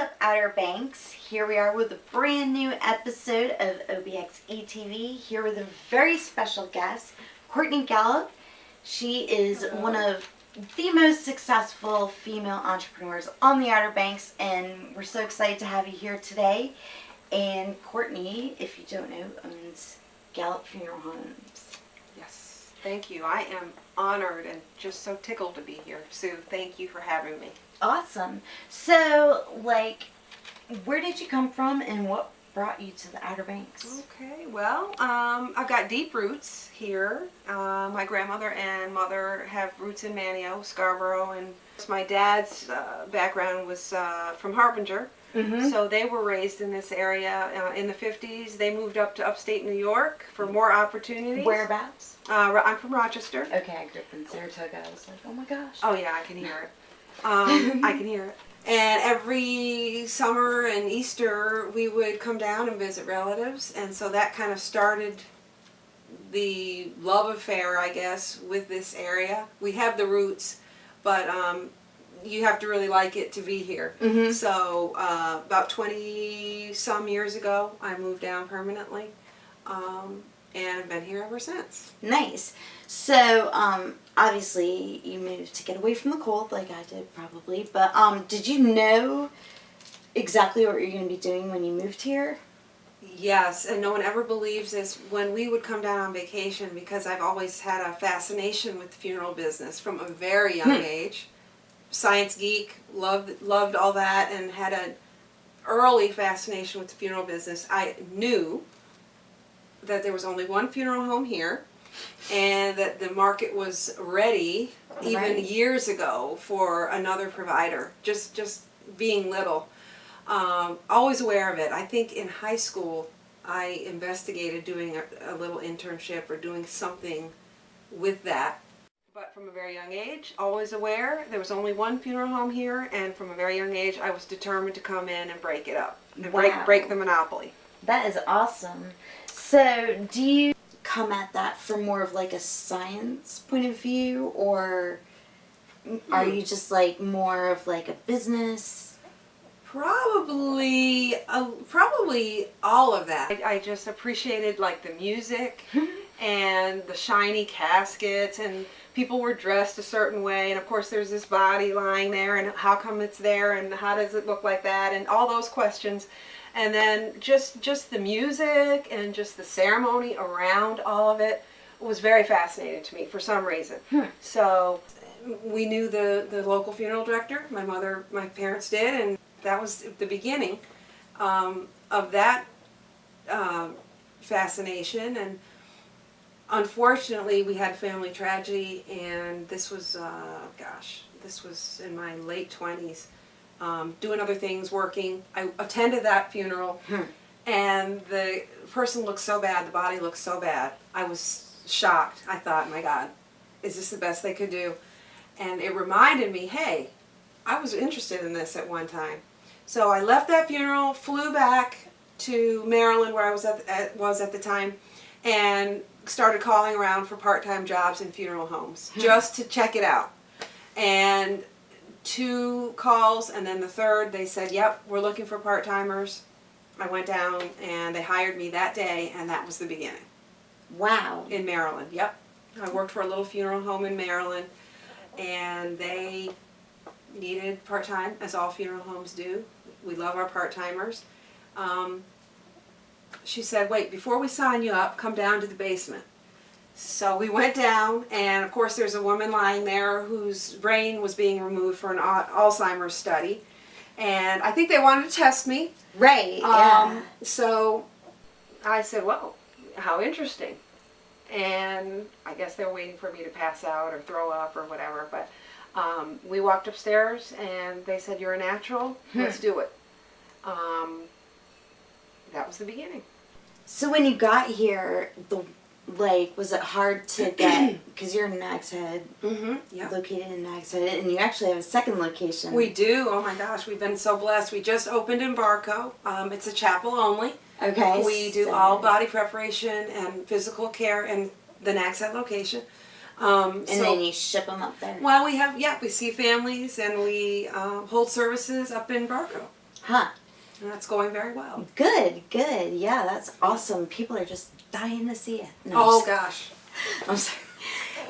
up, Outer Banks? Here we are with a brand new episode of OBXE TV. Here with a very special guest, Courtney Gallop. She is one of the most successful female entrepreneurs on the Outer Banks, and we're so excited to have you here today. And Courtney, if you don't know, owns Gallop Funeral Homes. Yes, thank you. I am honored and just so tickled to be here. Sue, thank you for having me. Awesome. So, where did you come from and what brought you to the Outer Banks? Okay, well, I've got deep roots here. My grandmother and mother have roots in Manio, Scarborough, and my dad's background was from Harbinger. Mm-hmm. So they were raised in this area in the 50s. They moved up to upstate New York for more opportunities. Whereabouts? I'm from Rochester. Okay, I grew up in Saratoga. I was like, oh my gosh. Oh yeah, I can hear it. I can hear it. And every summer and Easter, we would come down and visit relatives, and so that kind of started the love affair, I guess, with this area. We have the roots, but you have to really like it to be here. Mm-hmm. So about 20-some years ago, I moved down permanently, and I've been here ever since. Nice. So, obviously, you moved to get away from the cold, like I did probably, but did you know exactly what you're going to be doing when you moved here? Yes, and no one ever believes this. When we would come down on vacation, because I've always had a fascination with the funeral business from a very young age. Science geek, loved all that, and had an early fascination with the funeral business. I knew that there was only one funeral home here, and that the market was ready even years ago for another provider. Just being little, always aware of it. I think in high school I investigated doing a little internship or doing something with that. But from a very young age, always aware there was only one funeral home here, and from a very young age I was determined to come in and break it up and break the monopoly. That is awesome. So, do you come at that from more of like a science point of view, or are you just like more of like a business? Probably all of that. I just appreciated like the music and the shiny caskets, and people were dressed a certain way, and of course there's this body lying there, and how come it's there, and how does it look like that, and all those questions. And then just the music and just the ceremony around all of it was very fascinating to me for some reason. So we knew the local funeral director. My parents did, and that was the beginning of that fascination. And unfortunately, we had family tragedy, and this was, this was in my late 20s. Doing other things, working. I attended that funeral, and the person looked so bad, the body looked so bad. I was shocked. I thought, my God, is this the best they could do? And it reminded me, hey, I was interested in this at one time. So I left that funeral, flew back to Maryland, where I was at the time, and started calling around for part-time jobs in funeral homes, just to check it out. And 2 calls, and then the third, they said, yep, we're looking for part-timers. I went down, and they hired me that day, and that was the beginning. Wow. In Maryland, yep. I worked for a little funeral home in Maryland, and they needed part-time, as all funeral homes do. We love our part-timers. She said, wait, before we sign you up, come down to the basement. So we went down, and of course there's a woman lying there whose brain was being removed for an Alzheimer's study. And I think they wanted to test me. Right, yeah. So I said, well, how interesting. And I guess they were waiting for me to pass out or throw up or whatever. But we walked upstairs, and they said, you're a natural, let's do it. That was the beginning. So when you got here, was it hard to get, because you're in Nags Head, located in Nags Head, and you actually have a second location. We do. Oh my gosh, we've been so blessed. We just opened in Barco. It's a chapel only. Okay. We do all body preparation and physical care in the Nags Head location. And then you ship them up there? Well, we see families, and we hold services up in Barco. Huh. And that's going very well. Good, good. Yeah, that's awesome. People are just dying to see it. No, Oh, I'm gosh. I'm sorry.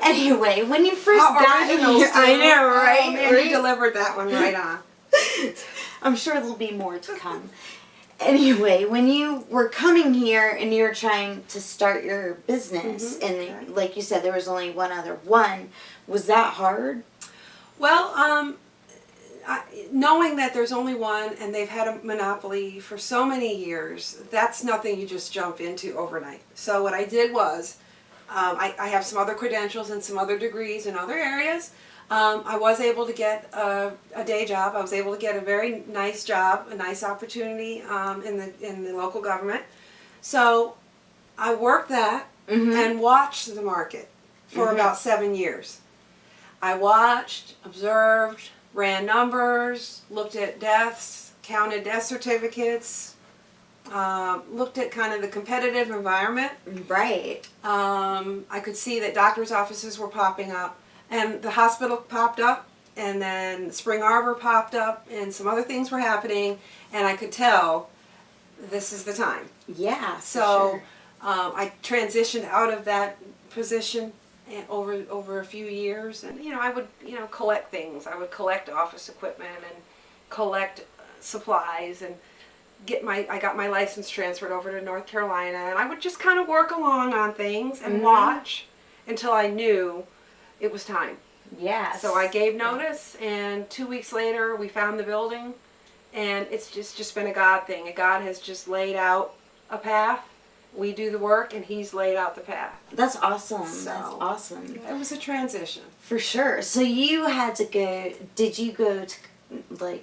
Anyway, when you first How got original, here, Sue. I know, right? Oh, man, you delivered that one right on. I'm sure there'll be more to come. Anyway, when you were coming here and you were trying to start your business, and Okay. like you said, there was only one other one, was that hard? Well, knowing that there's only one and they've had a monopoly for so many years, that's nothing you just jump into overnight. So what I did was, I have some other credentials and some other degrees in other areas. I was able to get a day job. I was able to get a very nice job, a nice opportunity in the local government. So I worked that and watched the market for about 7 years. I watched, observed, ran numbers, looked at deaths, counted death certificates, looked at kind of the competitive environment. Right. I could see that doctors' offices were popping up, and the hospital popped up, and then Spring Arbor popped up, and some other things were happening, and I could tell this is the time. Yeah. So Sure. I transitioned out of that position and over a few years, and I would collect things. I would collect office equipment and collect supplies and I got my license transferred over to North Carolina, and I would just kind of work along on things and watch until I knew it was time. Yes. So I gave notice, and 2 weeks later we found the building, and it's just been a God thing. God has just laid out a path. We do the work, and He's laid out the path. That's awesome. So, That's awesome. It was a transition. For sure. So you had to go. Did you go to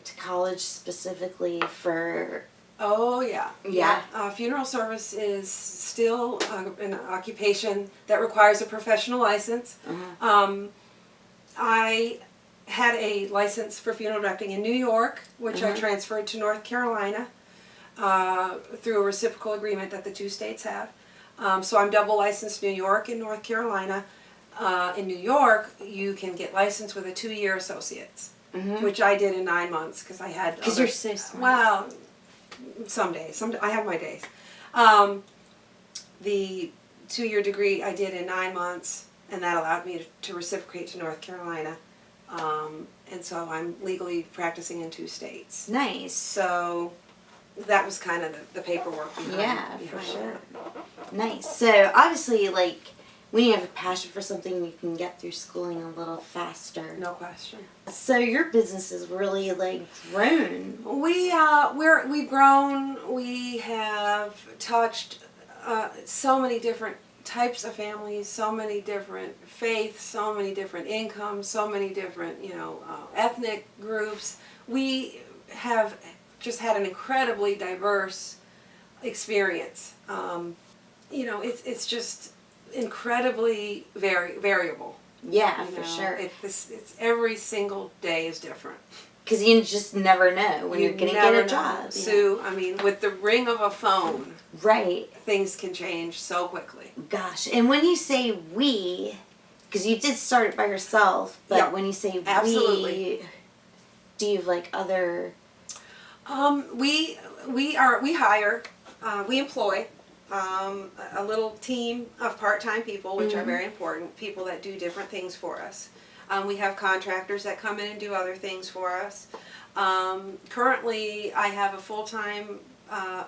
to college specifically for? Oh, yeah. Yeah. Funeral service is still an occupation that requires a professional license. I had a license for funeral directing in New York, which I transferred to North Carolina through a reciprocal agreement that the two states have. So I'm double licensed New York and North Carolina. In New York, you can get licensed with a 2-year associate's, which I did in 9 months because I had. Because you're so smart. Well, some days. I have my days. The 2-year degree I did in 9 months, and that allowed me to reciprocate to North Carolina. And so I'm legally practicing in 2 states. Nice. So that was kind of the paperwork behind, Yeah, for behind sure. that. Nice. So obviously, when you have a passion for something, you can get through schooling a little faster. No question. So your business has really grown. We've grown. We have touched so many different types of families, so many different faiths, so many different incomes, so many different ethnic groups. We have just had an incredibly diverse experience. It's just incredibly variable. Yeah, for sure. It's every single day is different. Because you just never know when you're going to get a job. Sue, I mean, with the ring of a phone, right, things can change so quickly. Gosh, and when you say we, because you did start it by yourself, but Yep. when you say Absolutely. we, do you have other? We hire, we employ a little team of part-time people, which are very important, people that do different things for us. We have contractors that come in and do other things for us. Currently, I have a full-time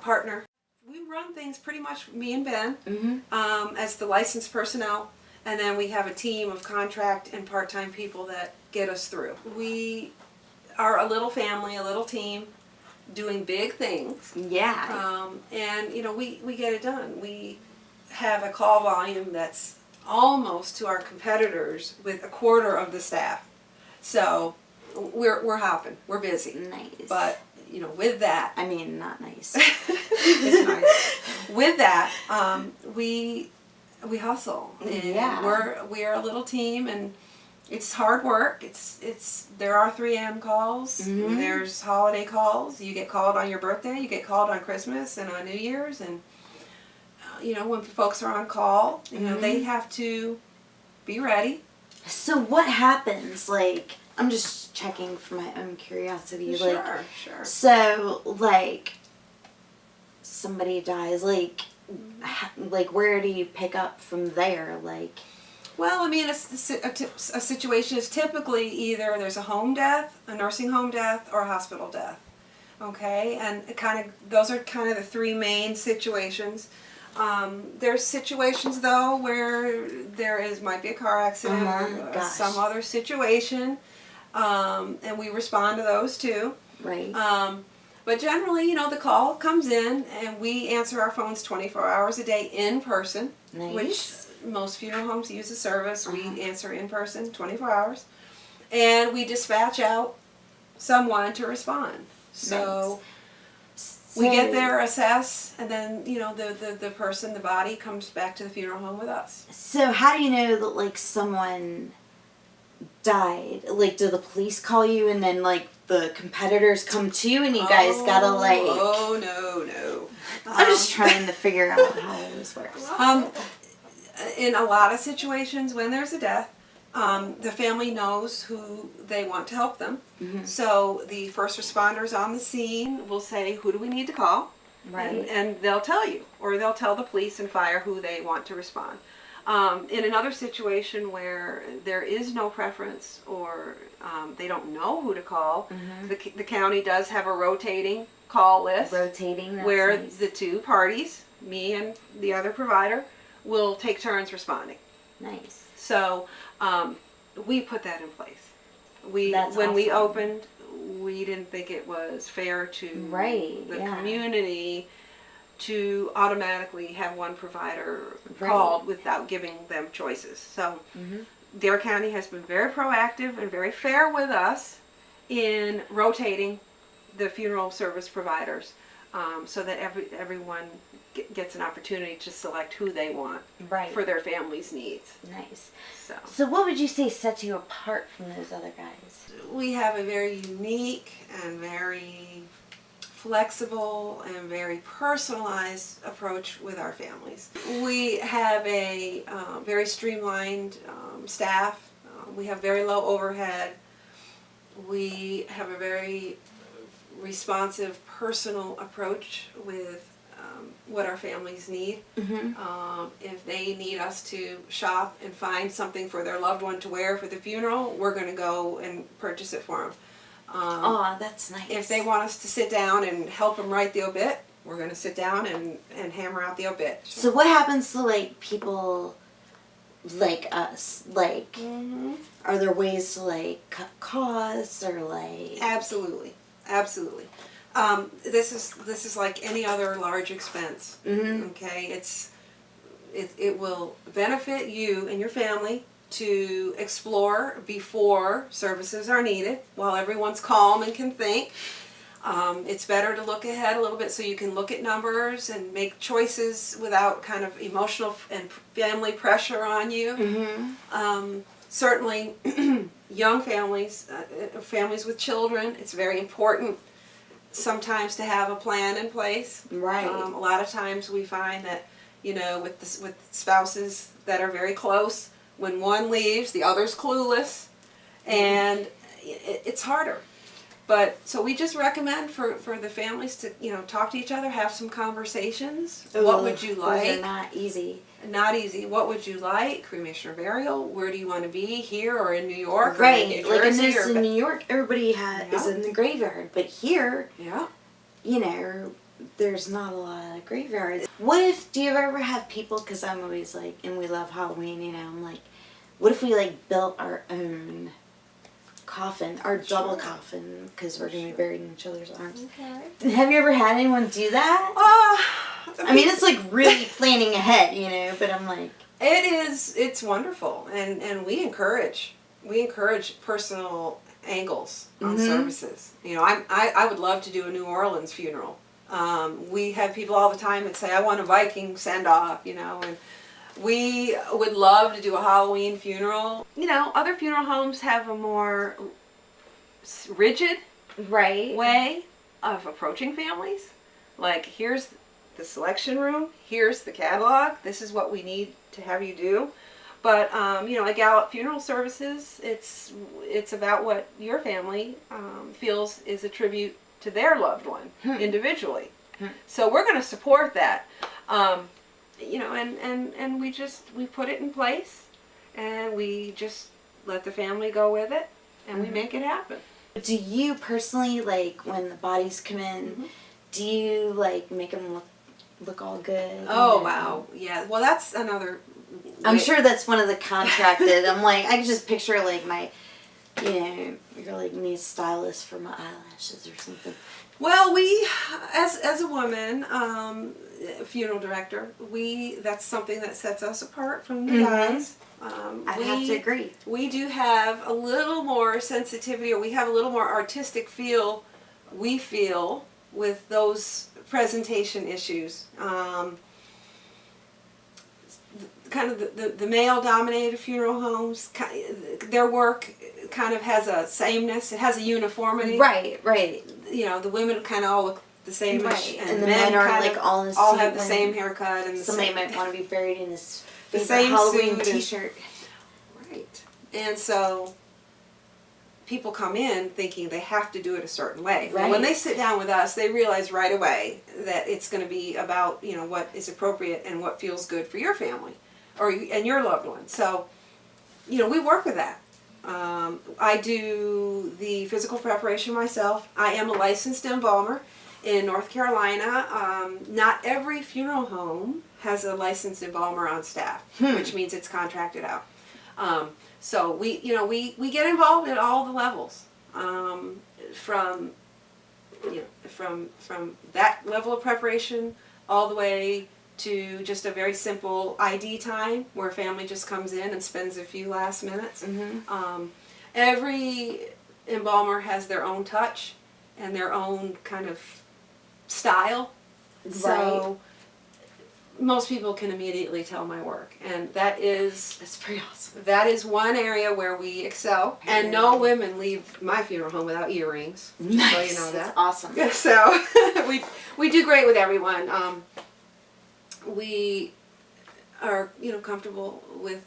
partner. We run things pretty much, me and Ben, as the licensed personnel, and then we have a team of contract and part-time people that get us through. We are a little family, a little team, doing big things. Yeah. And we get it done. We have a call volume that's almost to our competitors with a quarter of the staff. So we're hopping. We're busy. Nice. But with that, I mean, not nice. it's nice. With that, we hustle. And Yeah. we're a little team, and it's hard work. There are 3 a.m. calls. There's holiday calls. You get called on your birthday. You get called on Christmas and on New Year's, and when folks are on call, they have to be ready. So what happens? I'm just checking for my own curiosity. Sure, Like, sure. so, like, somebody dies, like, where do you pick up from there? Like, Well, I mean, a situation is typically either there's a home death, a nursing home death, or a hospital death. Okay, and those are kind of the three main situations. There's situations though where might be a car accident or some other situation, and we respond to those too. right. But generally, the call comes in and we answer our phones 24 hours a day in person, Nice. which most funeral homes use the service. We answer in person 24 hours, and we dispatch out someone to respond. So we get there, assess, and then the person, the body, comes back to the funeral home with us. So how do you know that, like, someone died? Like, do the police call you and then, like, the competitors come to you and you guys gotta, like... Oh, no. I'm just trying to figure out how this works. In a lot of situations when there's a death, the family knows who they want to help them. Mm-hmm. So the first responders on the scene will say, who do we need to call? Right. And they'll tell you, or they'll tell the police and fire who they want to respond. In another situation where there is no preference or they don't know who to call, the county does have a rotating call list. Rotating, that's where nice. the two parties, me and the other provider, will take turns responding. Nice. So we put that in place. That's when we awesome. opened, we didn't think it was fair to the yeah. community to automatically have one provider Right. called without giving them choices. So Dare County has been very proactive and very fair with us in rotating the funeral service providers, so that everyone gets an opportunity to select who they want Right. for their family's needs. Nice. So So what would you say sets you apart from those other guys? we have a very unique and very flexible and very personalized approach with our families. We have a very streamlined staff. We have very low overhead. We have a very responsive, personal approach with what our families need. If they need us to shop and find something for their loved one to wear for the funeral, we're going to go and purchase it for them. Oh, that's nice. If they want us to sit down and help them write the obit, we're going to sit down and hammer out the obit. So what happens to, like, people like us? Like, are there ways to, like, cut costs or, like... Absolutely. This is like any other large expense. Okay, it will benefit you and your family to explore before services are needed, while everyone's calm and can think. It's better to look ahead a little bit so you can look at numbers and make choices without kind of emotional and family pressure on you. Certainly, young families, families with children, it's very important sometimes to have a plan in place. Right. A lot of times we find that, with spouses that are very close, when one leaves, the other's clueless, and it's harder. But so we just recommend for the families to talk to each other, have some conversations. What would you like? Those are not easy. Not easy. What would you like? Cremation or burial? Where do you want to be? Here or in New York? Right. Or in New Like, Jersey, in New York, everybody is in the graveyard, but here, there's not a lot of graveyards. Do you ever have people, because I'm always like, and we love Halloween, I'm like, what if we, like, built our own coffin, our double coffin, because we're going to be buried in each other's arms. Okay. Have you ever had anyone do that? I mean, it's like really planning ahead, but I'm like... It's wonderful, and we encourage personal angles on services. I would love to do a New Orleans funeral. We have people all the time that say, I want a Viking send-off, and we would love to do a Halloween funeral. Other funeral homes have a more rigid way of approaching families. Like, here's the selection room, here's the catalog, this is what we need to have you do. But at Gallop Funeral Services, it's about what your family feels is a tribute to their loved one individually. So we're going to support that. And we put it in place, and we just let the family go with it, and we make it happen. Do you personally, like, when the bodies come in, do you, like, make them look all good? Oh, wow. Yeah. Well, that's another... I'm sure that's one of the contracted. I'm like, I can just picture, like, my, you're like me stylist for my eyelashes or something. Well, we, as a woman, funeral director, that's something that sets us apart from the guys. I have to agree. We do have a little more sensitivity, or we have a little more artistic feel, we feel, with those presentation issues. Kind of the male-dominated funeral homes, their work kind of has a sameness. It has a uniformity. Right. The women kind of all look the same. Right. And the men are like all in a suit. All have the same haircut and somebody might want to be buried in his the same Halloween suit T-shirt. Right. And so people come in thinking they have to do it a certain way. Right. And when they sit down with us, they realize right away that it's going to be about what is appropriate and what feels good for your family. And your loved one. So, we work with that. I do the physical preparation myself. I am a licensed embalmer in North Carolina. Not every funeral home has a licensed embalmer on staff, which means it's contracted out. So we get involved at all the levels, from that level of preparation all the way to just a very simple ID time where a family just comes in and spends a few last minutes. Every embalmer has their own touch and their own kind of style. Right. So most people can immediately tell my work, and that's pretty awesome. That is one area where we excel. And no women leave my funeral home without earrings. Nice. So you know that. That's awesome. So we do great with everyone. We are, comfortable with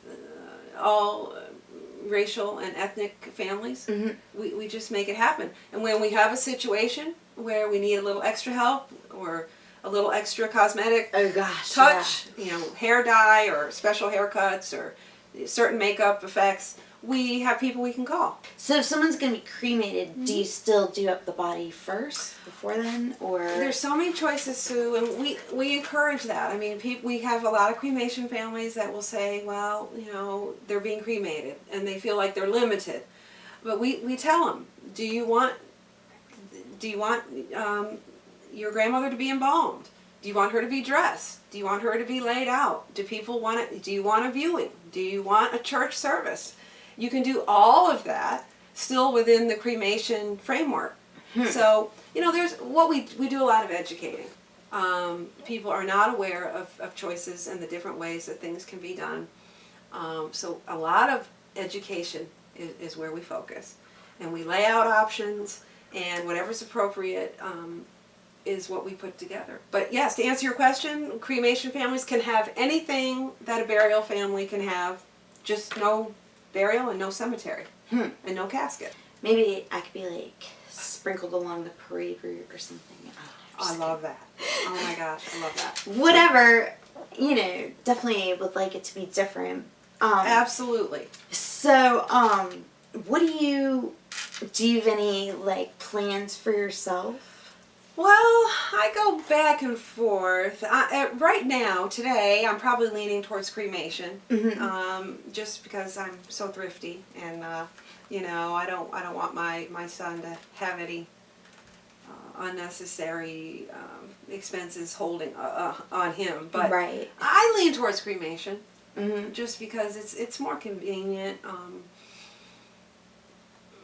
all racial and ethnic families. We just make it happen. And when we have a situation where we need a little extra help or a little extra cosmetic touch, hair dye or special haircuts or certain makeup effects, we have people we can call. So if someone's going to be cremated, do you still do up the body first before then, or? There's so many choices, Sue, and we encourage that. I mean, we have a lot of cremation families that will say, well, they're being cremated and they feel like they're limited. But we tell them, do you want your grandmother to be embalmed? Do you want her to be dressed? Do you want her to be laid out? Do you want a viewing? Do you want a church service? You can do all of that still within the cremation framework. So, there's what we do a lot of educating. People are not aware of choices and the different ways that things can be done. So a lot of education is where we focus. And we lay out options, and whatever's appropriate is what we put together. But yes, to answer your question, cremation families can have anything that a burial family can have, just no burial and no cemetery and no casket. Maybe I could be like sprinkled along the parade route or something. I love that. Oh my gosh, I love that. Whatever, definitely would like it to be different. Absolutely. So, what do you have any like plans for yourself? Well, I go back and forth. Right now, today, I'm probably leaning towards cremation, just because I'm so thrifty, and I don't want my son to have any unnecessary expenses holding on him. But right. I lean towards cremation, just because it's more convenient.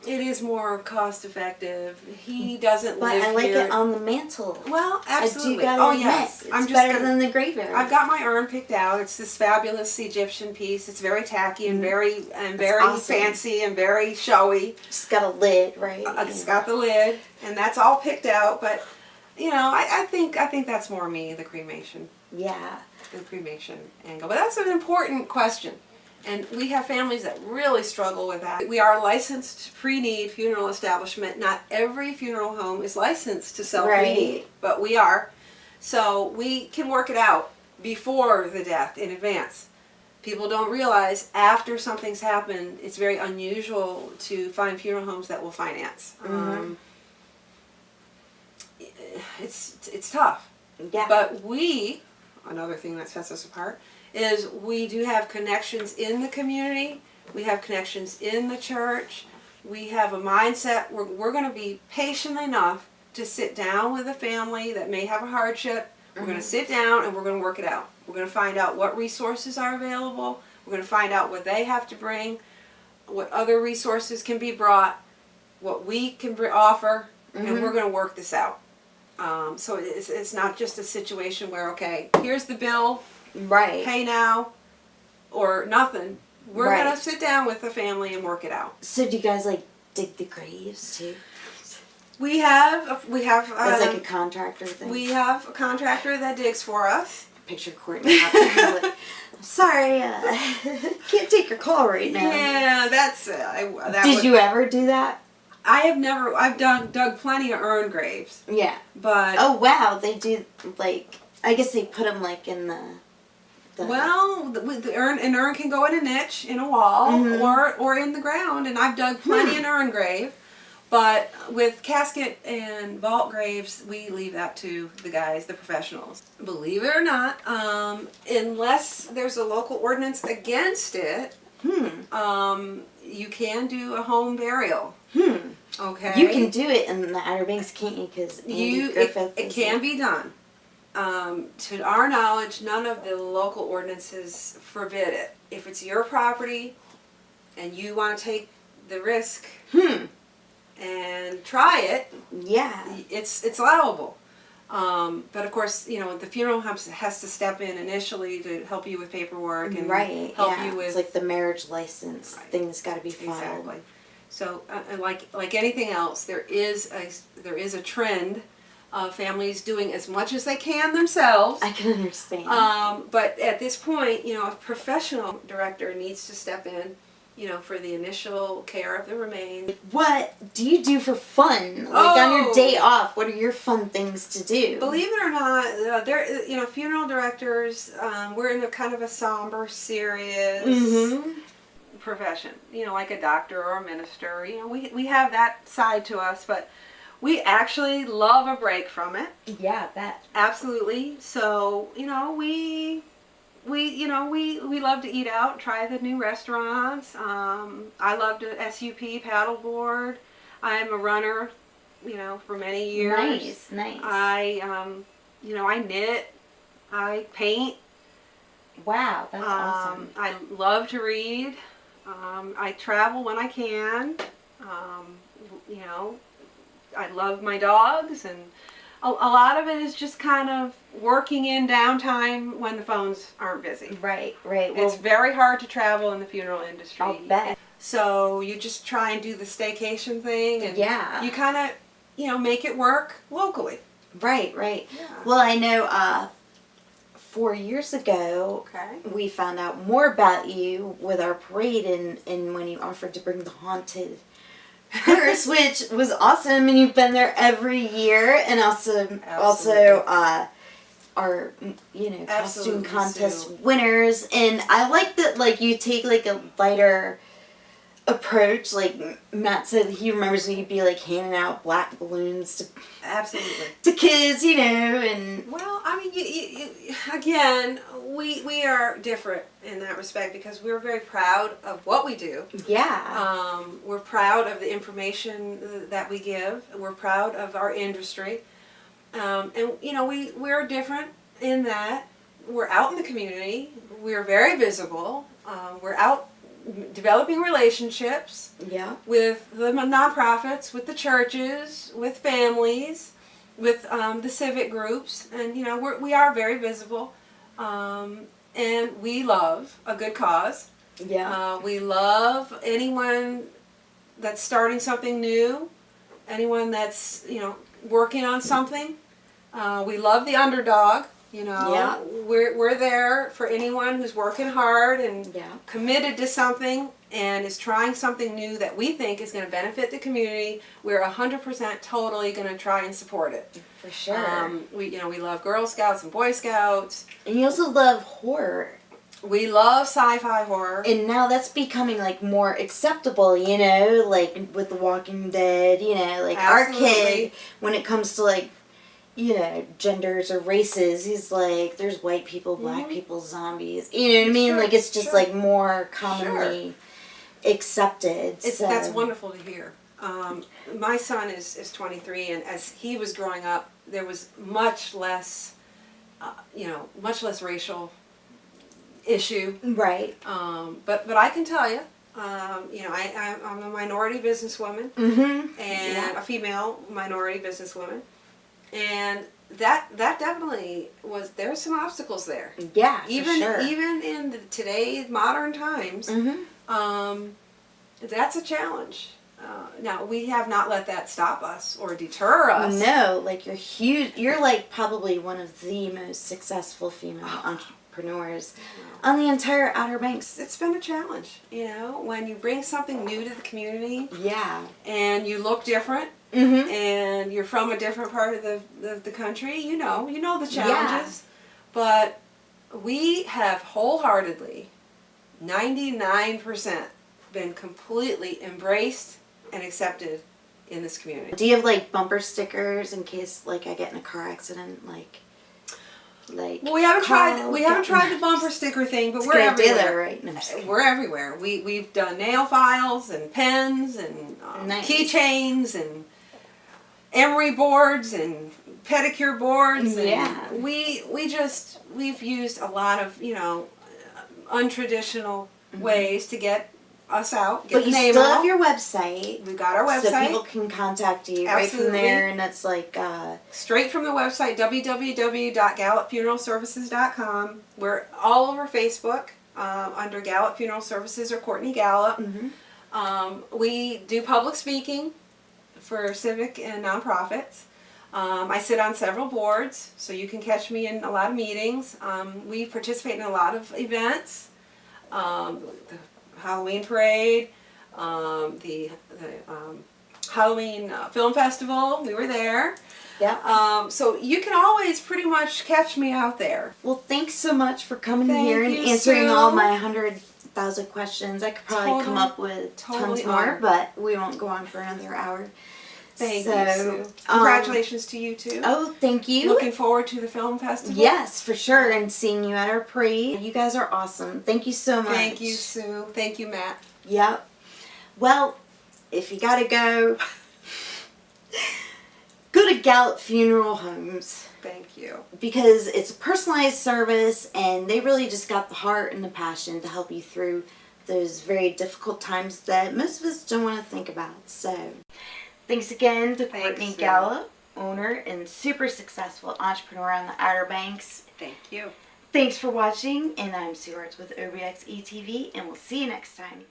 It is more cost effective. He doesn't live here. But I like it on the mantle. Well, absolutely. I do gotta admit, yes. it's better than the graveyard. I've got my urn picked out. It's this fabulous Egyptian piece. It's very tacky and very awesome. Fancy and very showy. It's got a lid, right? It's got the lid, and that's all picked out. But I think that's more me, the cremation. Yeah. The cremation angle. But that's an important question. And we have families that really struggle with that. We are a licensed pre-need funeral establishment. Not every funeral home is licensed to sell pre-need, Right. but we are. So we can work it out before the death in advance. People don't realize after something's happened, it's very unusual to find funeral homes that will finance. It's tough. Yeah. But another thing that sets us apart, is we do have connections in the community. We have connections in the church. We have a mindset. We're going to be patient enough to sit down with a family that may have a hardship. We're going to sit down and we're going to work it out. We're going to find out what resources are available. We're going to find out what they have to bring, what other resources can be brought, what we can offer, and we're going to work this out. So it's not just a situation where, okay, here's the bill, Right. pay now, or nothing. We're Right. going to sit down with the family and work it out. So do you guys like dig the graves too? We have It's like a contractor thing. we have a contractor that digs for us. Picture Courtney. Like, I'm sorry, can't take your call right now. Yeah, that's Did you ever do that? I've dug plenty of urn graves, Yeah. but Oh wow, they do like. I guess they put them like in the well, an urn can go in a niche in a wall or in the ground, and I've dug plenty an urn grave. But with casket and vault graves, we leave that to the guys, the professionals. Believe it or not, unless there's a local ordinance against it, you can do a home burial. Okay. You can do it in the Outer Banks, can't you? Because it can be done. To our knowledge, none of the local ordinances forbid it. If it's your property and you want to take the risk and try it, Yeah. it's allowable. But of course, the funeral home has to step in initially to help you with paperwork and help you with. It's like the marriage license. Right. Things got to be filed. Exactly. So, like anything else, there is a trend of families doing as much as they can themselves. I can understand. But at this point, a professional director needs to step in, for the initial care of the remains. What do you do for fun? Like on your day off, what are your fun things to do? Believe it or not, funeral directors, we're in a kind of a somber, serious profession. Like a doctor or a minister. We have that side to us, but we actually love a break from it. Yeah, I bet. Absolutely. So, we love to eat out, try the new restaurants. I love to SUP, paddleboard. I'm a runner, for many years. Nice. I knit. I paint. Wow, that's awesome. I love to read. I travel when I can. I love my dogs, and a lot of it is just kind of working in downtime when the phones aren't busy. Right. Well, It's very hard to travel in the funeral industry. I'll bet. So you just try and do the staycation thing, and you kind of, make it work locally. Right. Yeah. Well, I know 4 years ago, we found out more about you with our parade and when you offered to bring the haunted hearse, which was awesome, and you've been there every year, and also our costume contest winners, and I like that like you take like a lighter approach. Like Matt said, he remembers when you'd be like handing out black balloons to kids, and well, I mean, again, we are different in that respect because we're very proud of what we do. Yeah. We're proud of the information that we give. We're proud of our industry, and we're different in that we're out in the community. We're very visible. We're out developing relationships with the nonprofits, with the churches, with families, with the civic groups, and we are very visible, and we love a good cause. We love anyone that's starting something new, anyone that's working on something. We love the underdog. You know, Yeah. we're there for anyone who's working hard and Yeah. committed to something and is trying something new that we think is going to benefit the community. We're 100% totally going to try and support it. For sure. We love Girl Scouts and Boy Scouts. And you also love horror. We love sci-fi horror. And now that's becoming like more acceptable, you know, like with The Walking Dead, you know, like Absolutely. our kid, when it comes to like, you know, genders or races, he's like, there's white people, black people, zombies. You know what I mean? Sure, like it's just sure. like more commonly accepted. That's wonderful to hear. My son is 23, and as he was growing up, there was much less, much less racial issue. Right. But I can tell you, I'm a minority businesswoman Mm-hmm. and a female minority businesswoman, and that definitely was. There's some obstacles there. Yeah, Even for sure. even in today's modern times, Mm-hmm. that's a challenge. Now we have not let that stop us or deter us. No, like you're huge. You're like probably one of the most successful female entrepreneurs on the entire Outer Banks. It's been a challenge, when you bring something new to the community Yeah. and you look different Mm-hmm. and you're from a different part of the country, you know the challenges. But we have wholeheartedly, 99%, been completely embraced and accepted in this community. Do you have like bumper stickers in case like I get in a car accident, like? Well, we haven't tried the bumper sticker thing, but we're everywhere. Idea, right? No, I'm just kidding. We're everywhere. We've done nail files and pens and Nice. keychains and emery boards and pedicure boards. And Yeah. we've used a lot of untraditional ways to get us out. Get But the you name still out. have your website. We've got our So website. people can contact you right from Absolutely. there, and it's like Straight from the website, www.gallopfuneralservices.com. We're all over Facebook under Gallop Funeral Services or Courtney Gallop. We do public speaking for civic and nonprofits. I sit on several boards, so you can catch me in a lot of meetings. We participate in a lot of events. The Halloween parade, the Halloween Film Festival, we were there. yeah. So you can always pretty much catch me out there. Well, thanks so much for coming Thank here and you, answering Sue. all my 100,000 questions. I could probably come up with totally tons more, honored. but we won't go on for another hour. Thank So, you, Sue. Congratulations to you too. Oh, thank you. Looking forward to the film festival. Yes, for sure, and seeing you at our parade. You guys are awesome. Thank you so much. Thank you, Sue. Thank you, Matt. Yep. Well, if you gotta go, go to Gallop Funeral Homes Thank you. because it's a personalized service and they really just got the heart and the passion to help you through those very difficult times that most of us don't want to think about. So, thanks again to Courtney Sue. Gallop, owner and super successful entrepreneur on the Outer Banks. Thank you. Thanks for watching, and I'm Sue Artz with OBXE TV, and we'll see you next time.